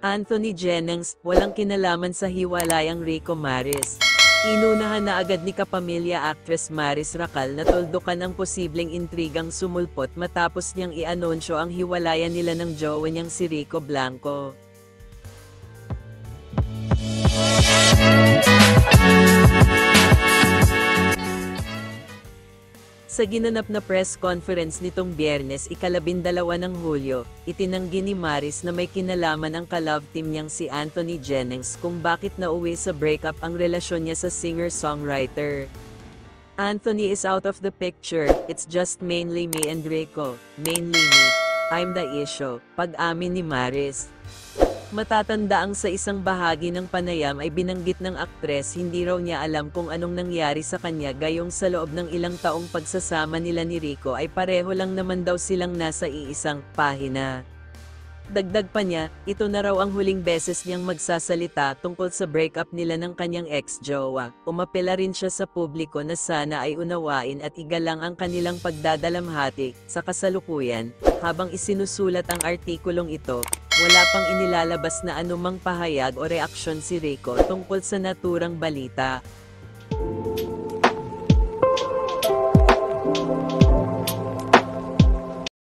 Anthony Jennings, walang kinalaman sa hiwalayang Rico Maris. Inunahan na agad ni kapamilya actress Maris Racal na tuldukan ang posibleng intrigang sumulpot matapos niyang i-anunsyo ang hiwalayan nila ng jowa niyang si Rico Blanco. Sa ginanap na press conference nitong Biyernes, ika-12 ng Hulyo, itinanggi ni Maris na may kinalaman ang ka-love team niyang si Anthony Jennings kung bakit nauwi sa breakup ang relasyon niya sa singer-songwriter. Anthony is out of the picture, it's just mainly me and Rico, mainly me. I'm the issue, pag-amin ni Maris. Matatanda ang sa isang bahagi ng panayam ay binanggit ng aktres hindi raw niya alam kung anong nangyari sa kanya gayong sa loob ng ilang taong pagsasama nila ni Rico ay pareho lang naman daw silang nasa iisang pahina. Dagdag pa niya, ito na raw ang huling beses niyang magsasalita tungkol sa breakup nila ng kanyang ex-jowa. Umapela rin siya sa publiko na sana ay unawain at igalang ang kanilang pagdadalamhati sa kasalukuyan. Habang isinusulat ang artikulong ito, wala pang inilalabas na anumang pahayag o reaksyon si Rico tungkol sa naturang balita.